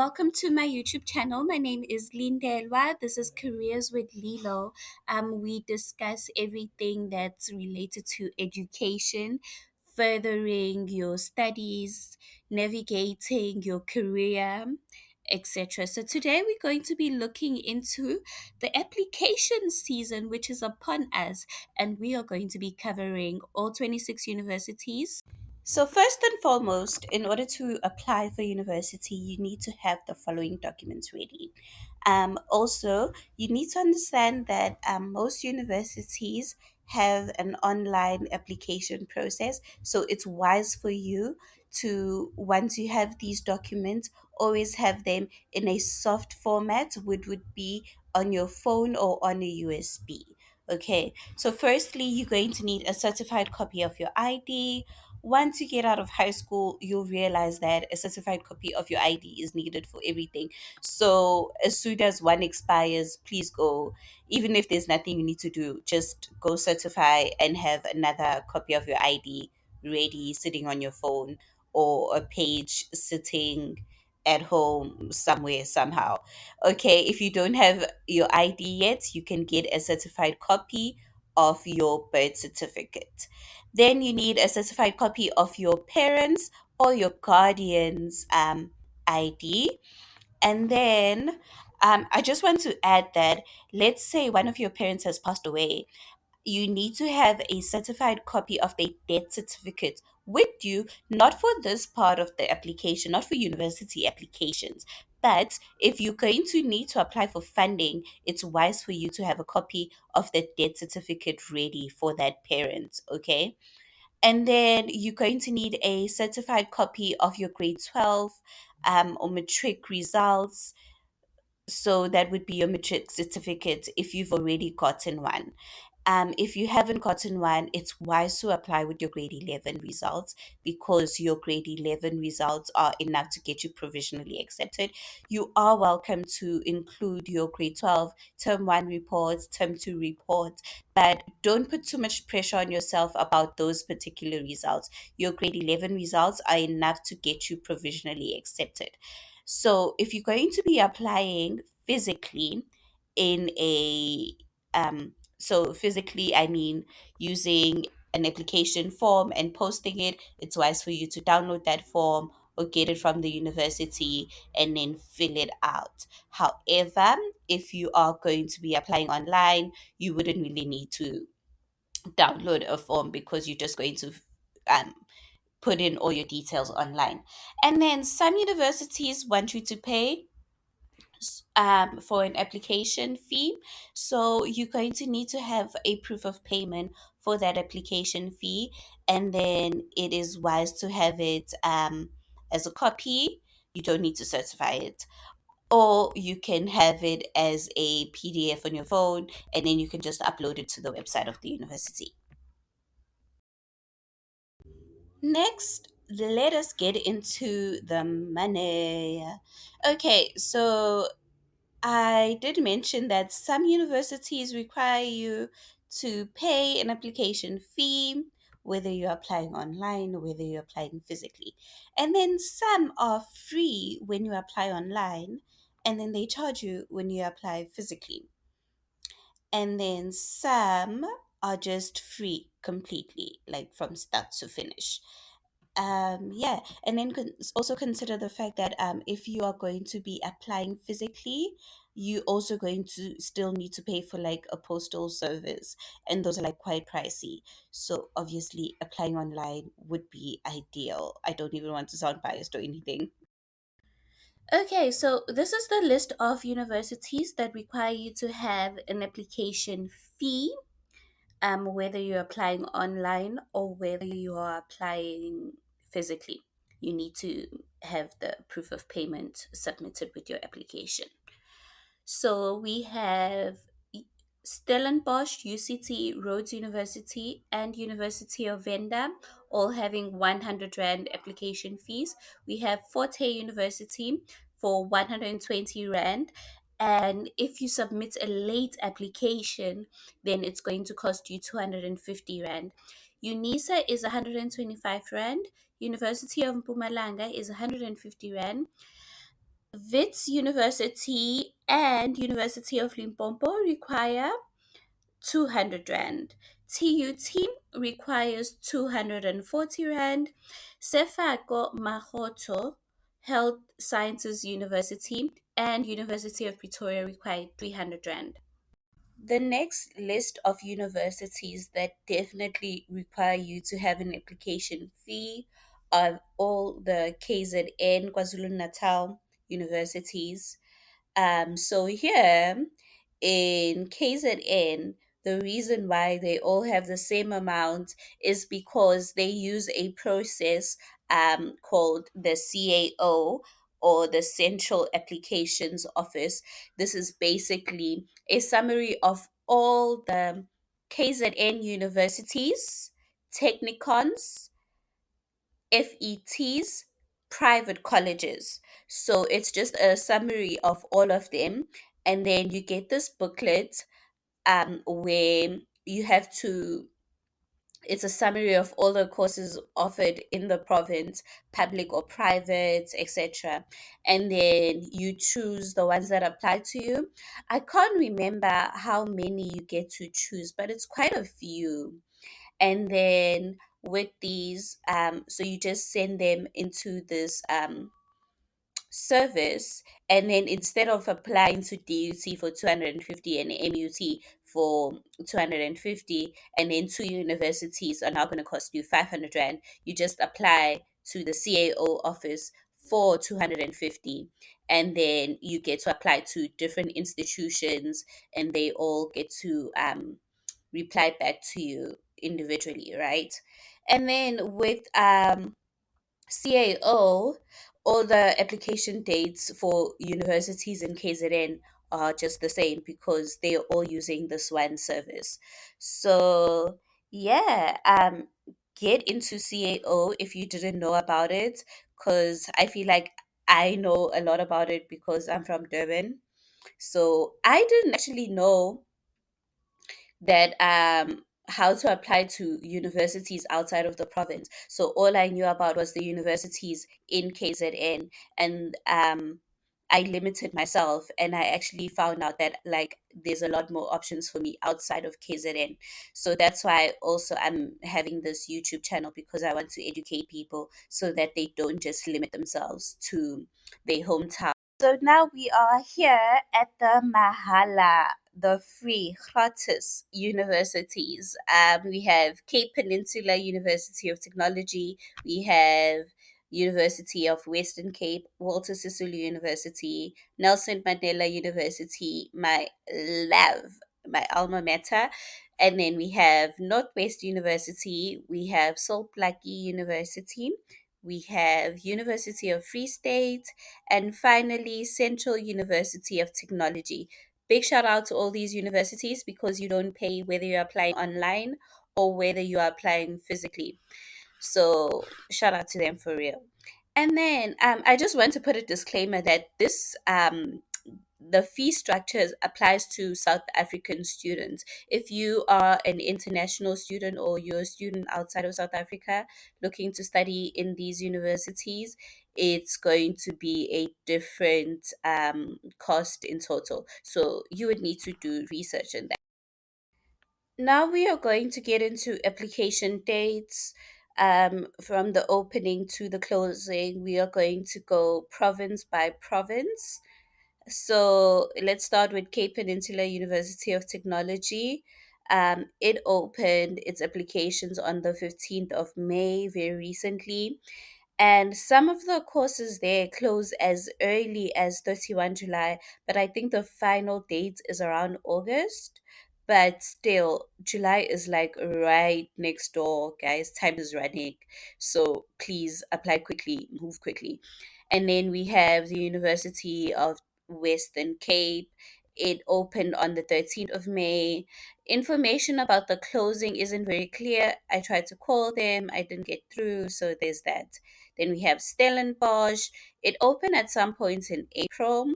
welcome to my YouTube channel. My name is Lindelwa. This is Careers with Lilo. We discuss everything that's related to education, furthering your studies, navigating your career, etc. So today we're going to be looking into the application season, which is upon us, and we are going to be covering all 26 universities. So, first and foremost, in order to apply for university, you need to have the following documents ready. Also, you need to understand that most universities have an online application process. So, it's wise for you to, once you have these documents, always have them in a soft format, which would be on your phone or on a USB. Okay, so firstly, you're going to need a certified copy of your ID. Once you get out of high school, you'll realize that a certified copy of your ID is needed for everything. So as soon as one expires, please go. Even if there's nothing you need to do, just go certify and have another copy of your ID ready, sitting on your phone or a page sitting at home somewhere somehow. Okay, if you don't have your ID yet, you can get a certified copy of your birth certificate. Then you need a certified copy of your parents or your guardian's ID. And then I just want to add that, let's say one of your parents has passed away, you need to have a certified copy of the death certificate with you, not for this part of the application, not for university applications. But if you're going to need to apply for funding, it's wise for you to have a copy of the death certificate ready for that parent, okay? And then you're going to need a certified copy of your grade 12 or matric results. So that would be your matric certificate if you've already gotten one. If you haven't gotten one, it's wise to apply with your grade 11 results, because your grade 11 results are enough to get you provisionally accepted. You are welcome to include your grade 12 term 1 reports, term 2 reports, but don't put too much pressure on yourself about those particular results. Your grade 11 results are enough to get you provisionally accepted. So if you're going to be applying physically in a so physically, I mean using an application form and posting it, it's wise for you to download that form or get it from the university and then fill it out. However, if you are going to be applying online, you wouldn't really need to download a form, because you're just going to um, put in all your details online. And then some universities want you to pay for an application fee. So you're going to need to have a proof of payment for that application fee. And then it is wise to have it as a copy. You don't need to certify it. Or you can have it as a PDF on your phone, and then you can just upload it to the website of the university. Next, let us get into the money. Okay, so I did mention that some universities require you to pay an application fee, whether you're applying online or whether you're applying physically. And then some are free when you apply online, and then they charge you when you apply physically. And then some are just free completely, like from start to finish. Yeah, and then also consider the fact that if you are going to be applying physically, you also going to still need to pay for like a postal service, and those are like quite pricey. So obviously, applying online would be ideal. I don't even want to sound biased or anything. Okay, so this is the list of universities that require you to have an application fee, whether you're applying online or whether you are applying physically. You need to have the proof of payment submitted with your application. So we have Stellenbosch, UCT, Rhodes University, and University of Venda, all having 100 Rand application fees. We have Forte University for 120 Rand. And if you submit a late application, then it's going to cost you 250 Rand. UNISA is 125 Rand. University of Mpumalanga is 150 Rand. Wits University and University of Limpopo require 200 Rand. TUT requires 240 Rand. Sefako Mahoto Health Sciences University and University of Pretoria require 300 Rand. The next list of universities that definitely require you to have an application fee are all the KZN KwaZulu Natal universities. So here in KZN, the reason why they all have the same amount is because they use a process called the CAO, or the Central Applications Office. This is basically a summary of all the KZN universities, technicons, FETs, private colleges. So it's just a summary of all of them. And then you get this booklet where you have to, it's a summary of all the courses offered in the province, public or private, etc. And then you choose the ones that apply to you. I can't remember how many you get to choose, but it's quite a few. And then with these, so you just send them into this service, and then instead of applying to DUT for 250 and MUT for 250, and then two universities are now going to cost you 500 Rand, you just apply to the CAO office for 250, and then you get to apply to different institutions, and they all get to reply back to you individually, right? And then with CAO, all the application dates for universities in KZN are just the same because they're all using this one service. So yeah, get into CAO if you didn't know about it, because I feel like I know a lot about it because I'm from Durban. So I didn't actually know that how to apply to universities outside of the province. So all I knew about was the universities in KZN, and I limited myself, and I actually found out that like there's a lot more options for me outside of KZN. So that's why also I'm having this YouTube channel, because I want to educate people so that they don't just limit themselves to their hometown. So now we are here at the Mahala, the free, gratis universities. We have Cape Peninsula University of Technology. We have University of Western Cape, Walter Sisulu University, Nelson Mandela University, my love, my alma mater. And then we have Northwest University. We have Salt Blackie University. We have University of Free State, and finally, Central University of Technology. Big shout out to all these universities because you don't pay whether you're applying online or whether you are applying physically. So, shout out to them for real. And then I just want to put a disclaimer that this the fee structure applies to South African students. If you are an international student or you're a student outside of South Africa looking to study in these universities, it's going to be a different cost in total. So you would need to do research in that. Now we are going to get into application dates. From the opening to the closing, we are going to go province by province. So let's start with Cape Peninsula University of Technology. It opened its applications on the 15th of May, very recently. And some of the courses there close as early as 31 July, but I think the final date is around August. But still, July is like right next door, guys. Time is running. So please apply quickly, move quickly. And then we have the University of Western Cape. It opened on the 13th of May. Information about the closing isn't very clear. I tried to call them, I didn't get through, so there's that. Then we have Stellenbosch. It opened at some point in April,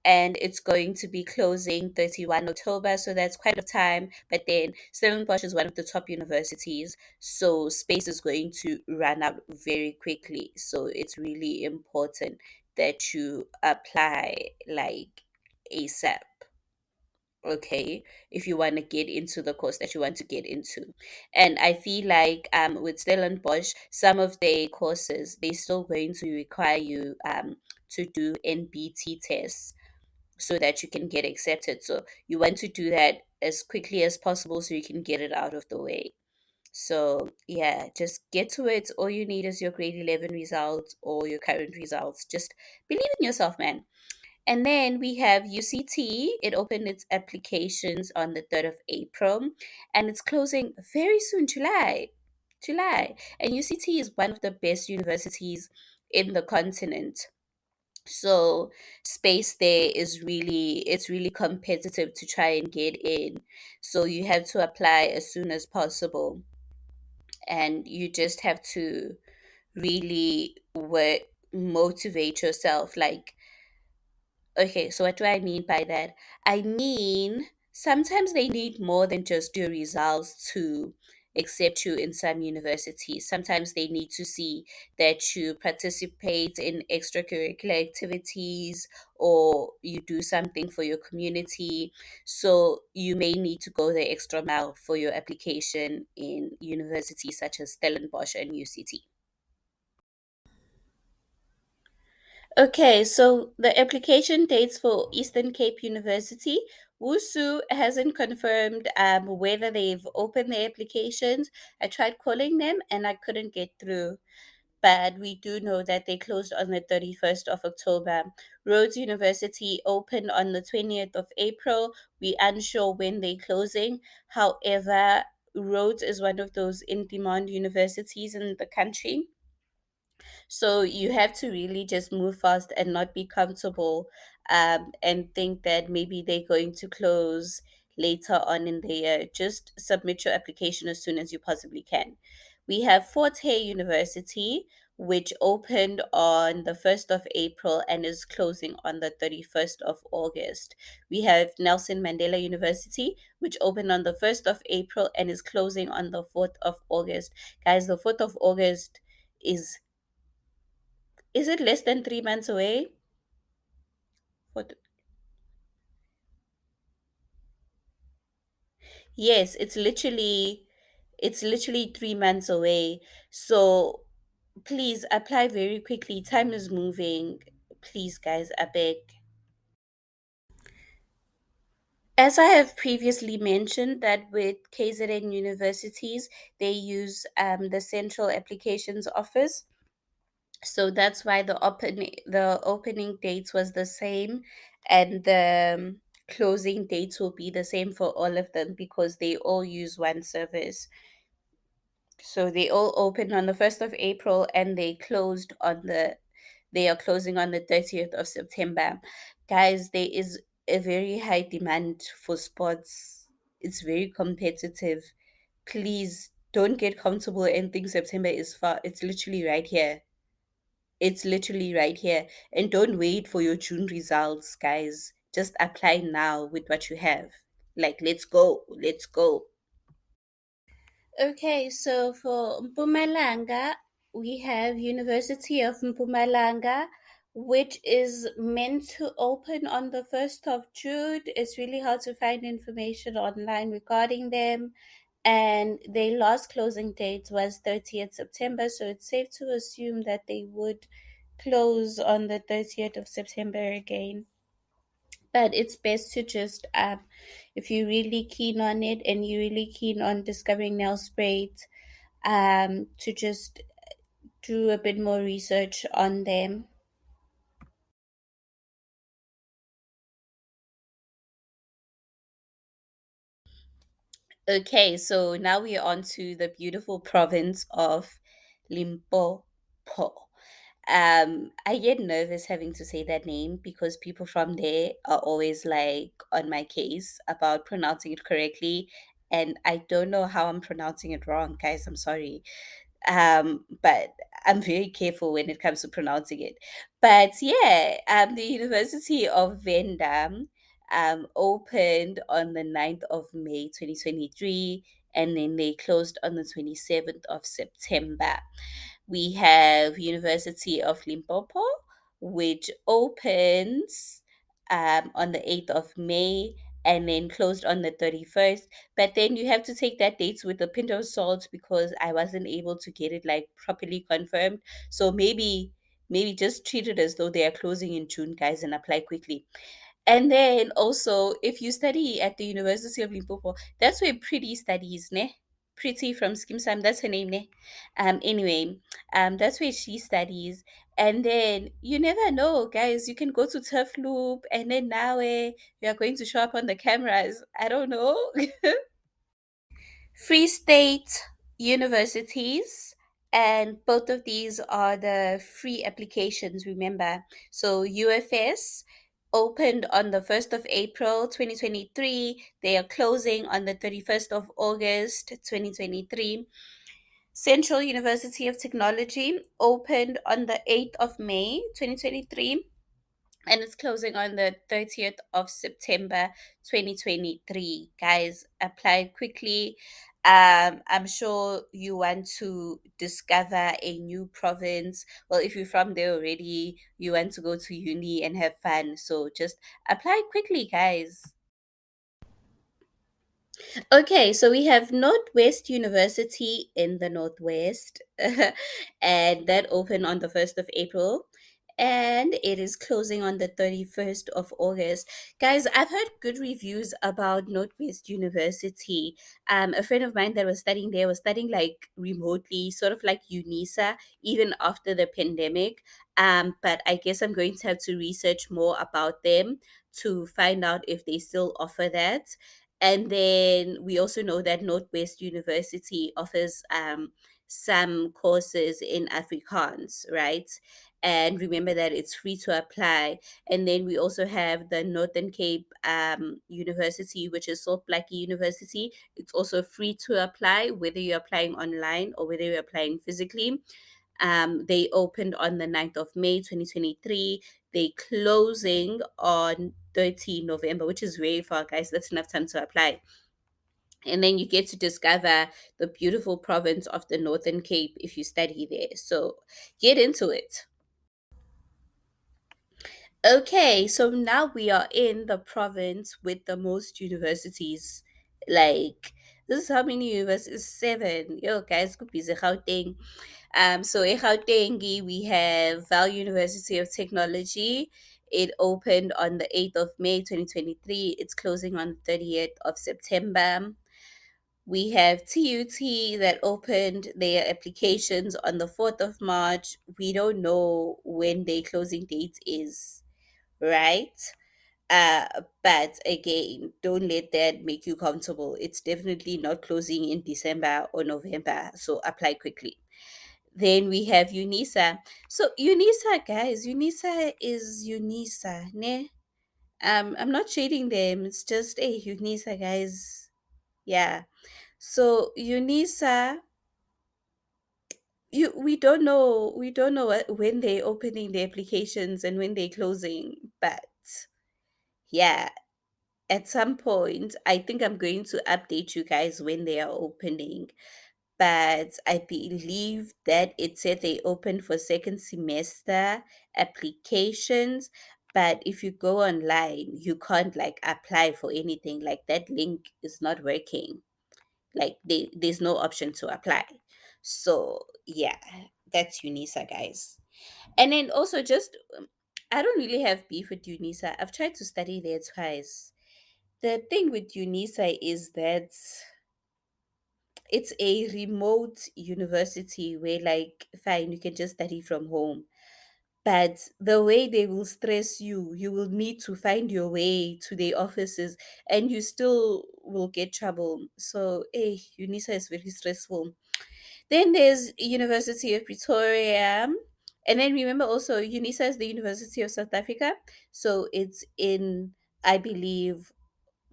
and it's going to be closing 31 October, so that's quite a time. But then Stellenbosch is one of the top universities, so space is going to run out very quickly. So it's really important that you apply like ASAP, okay, if you want to get into the course that you want to get into. And I feel like with Stellenbosch, some of their courses, they're still going to require you to do NBT tests so that you can get accepted. So you want to do that as quickly as possible so you can get it out of the way. So yeah, just get to it. All you need is your grade 11 results or your current results. Just believe in yourself, man. And then we have UCT. It opened its applications on the 3rd of April and it's closing very soon, July. July. And UCT is one of the best universities in the continent. So space there is really, it's really competitive to try and get in. So you have to apply as soon as possible and you just have to really work, motivate yourself. Like, okay, so what do I mean by that? I mean, sometimes they need more than just your results to accept you in some universities. Sometimes they need to see that you participate in extracurricular activities or you do something for your community. So you may need to go the extra mile for your application in universities such as Stellenbosch and UCT. Okay, so the application dates for Eastern Cape University, WUSU hasn't confirmed whether they've opened their applications. I tried calling them and I couldn't get through, but we do know that they closed on the 31st of October. Rhodes University opened on the 20th of April. We unsure when they're closing. However, Rhodes is one of those in demand universities in the country. So you have to really just move fast and not be comfortable and think that maybe they're going to close later on in the year. Just submit your application as soon as you possibly can. We have Fort Hare University, which opened on the 1st of April and is closing on the 31st of August. We have Nelson Mandela University, which opened on the 1st of April and is closing on the 4th of August. Guys, the 4th of August is it less than 3 months away? For yes, it's literally 3 months away. So please apply very quickly. Time is moving. Please, guys, I beg. As I have previously mentioned, that with KZN universities, they use the Central Applications Office. So that's why the opening dates was the same, and the closing dates will be the same for all of them because they all use one service. So they all opened on the 1st of April and they are closing on the 30th of September. Guys, there is a very high demand for sports. It's very competitive. Please don't get comfortable and think September is far. It's literally right here. It's literally right here. And don't wait for your June results, guys. Just apply now with what you have. Like, let's go. Let's go. Okay, so for Mpumalanga, we have University of Mpumalanga, which is meant to open on the 1st of June. It's really hard to find information online regarding them. And their last closing date was 30th September, so it's safe to assume that they would close on the 30th of September again. But it's best to just, if you're really keen on it and you're really keen on discovering nail sprays, to just do a bit more research on them. Okay, so now we're on to the beautiful province of Limpopo. I get nervous having to say that name because people from there are always like on my case about pronouncing it correctly, and I don't know how I'm pronouncing it wrong, guys. I'm sorry. But I'm very careful when it comes to pronouncing it. But yeah, the University of Venda opened on the 9th of May 2023 and then they closed on the 27th of September. We have University of Limpopo, which opens on the 8th of May and then closed on the 31st. But then you have to take that dates with a pinch of salt because I wasn't able to get it like properly confirmed. So maybe just treat it as though they are closing in June, guys, and apply quickly. And then also, if you study at the University of Limpopo, that's where Pretty studies, ne? Pretty from Skim Sam, that's her name, ne? Anyway, that's where she studies. And then you never know, guys. You can go to Turf Loop, and then now you are going to show up on the cameras. I don't know. Free State universities, and both of these are the free applications, remember. So UFS opened on the 1st of April 2023. They are closing on the 31st of August 2023. Central University of Technology opened on the 8th of May 2023, and it's closing on the 30th of September 2023. Guys, apply quickly. I'm sure you want to discover a new province. Well, if you're from there already, you want to go to uni and have fun. So just apply quickly, guys. Okay, so we have Northwest University in the Northwest, and that opened on the 1st of April, and it is closing on the 31st of August. Guys, I've heard good reviews about Northwest University. A friend of mine that was studying there was studying like remotely, sort of like UNISA, even after the pandemic. But I guess I'm going to have to research more about them to find out if they still offer that. And then we also know that Northwest University offers some courses in Afrikaans, right? And remember that it's free to apply. And then we also have the Northern Cape University, which is Salt Blackie University. It's also free to apply, whether you're applying online or whether you're applying physically. They opened on the 9th of May 2023. They closing on 13 November, which is very far, guys. That's enough time to apply. And then you get to discover the beautiful province of the Northern Cape if you study there. So get into it. Okay, so now we are in the province with the most universities. Like, this is how many universities? Seven. Yo, guys, could be Gauteng. So in Gauteng, we have Val University of Technology. It opened on the 8th of May 2023. It's closing on the 30th of September. We have TUT that opened their applications on the 4th of March. We don't know when their closing date is, right? But again, don't let that make you comfortable. It's definitely not closing in December or November, so apply quickly. Then we have UNISA. So UNISA, guys, UNISA is UNISA, ne? I'm not shading them. It's just a UNISA, guys. Yeah. So UNISA, we don't know when they're opening the applications and when they're closing, but yeah, at some point, I think I'm going to update you guys when they are opening. But I believe that it said they open for second semester applications. But if you go online, you can't like apply for anything. Like that link is not working. Like there's no option to apply. So yeah, that's UNISA, guys. And then also just I don't really have beef with UNISA. I've tried to study there twice. The thing with UNISA is that it's a remote university where, like, fine, you can just study from home. But the way they will stress you, you will need to find your way to their offices and you still will get trouble. So, hey, UNISA is very stressful. Then there's University of Pretoria. And then remember also, UNISA is the University of South Africa. So it's in, I believe,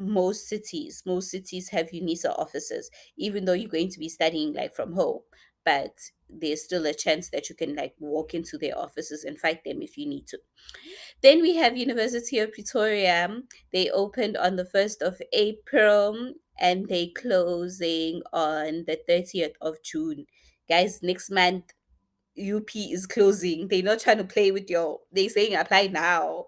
most cities have UNISA offices, even though you're going to be studying like from home. But there's still a chance that you can like walk into their offices and fight them if you need to. Then we have University of Pretoria. They opened on the 1st of April and they closing on the 30th of June. Guys, next month UP is closing. They're not trying to play with your, they saying apply now,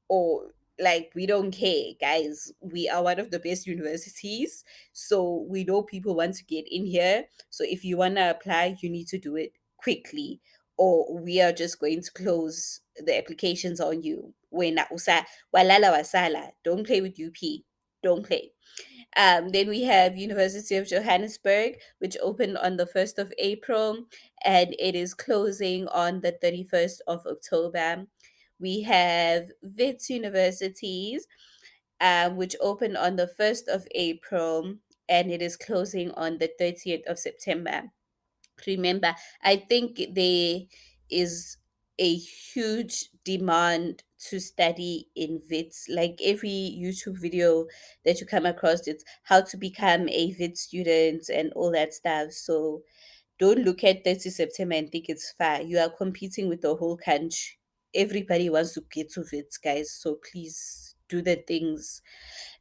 or like, we don't care, guys. We are one of the best universities, so we know people want to get in here. So if you want to apply, you need to do it quickly, or we are just going to close the applications on you. Wena usa walala wasala. Don't play with UP. Don't play. Then we have University of Johannesburg, which opened on the 1st of April, and it is closing on the 31st of October. We have Wits Universities, which opened on the 1st of April, and it is closing on the 30th of September. Remember, I think there is a huge demand to study in VITS. Like every YouTube video that you come across, it's how to become a VITS student and all that stuff. So don't look at 30 September and think it's fair. You are competing with the whole country. Everybody wants to get to VITS, guys. So please do the things.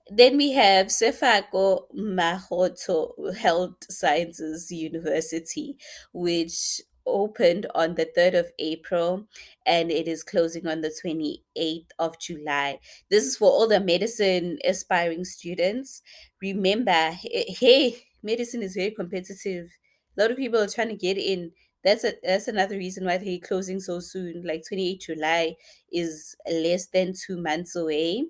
Then we have Sefako Mahoto Health Sciences University, which opened on the 3rd of April, and it is closing on the 28th of July. This is for all the medicine aspiring students. Remember, hey, medicine is very competitive. A lot of people are trying to get in. That's another reason why they're closing so soon. Like 28th July is less than 2 months away,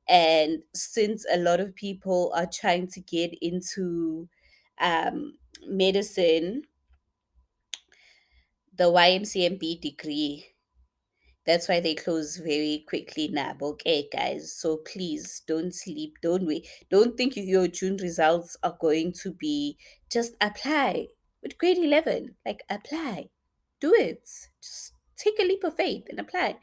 and since a lot of people are trying to get into medicine, the YMCMB degree, that's why they close very quickly now. Okay, guys. So please don't sleep. Don't wait. Don't think your June results are going to be just apply with grade 11. Like, apply. Do it. Just take a leap of faith and apply.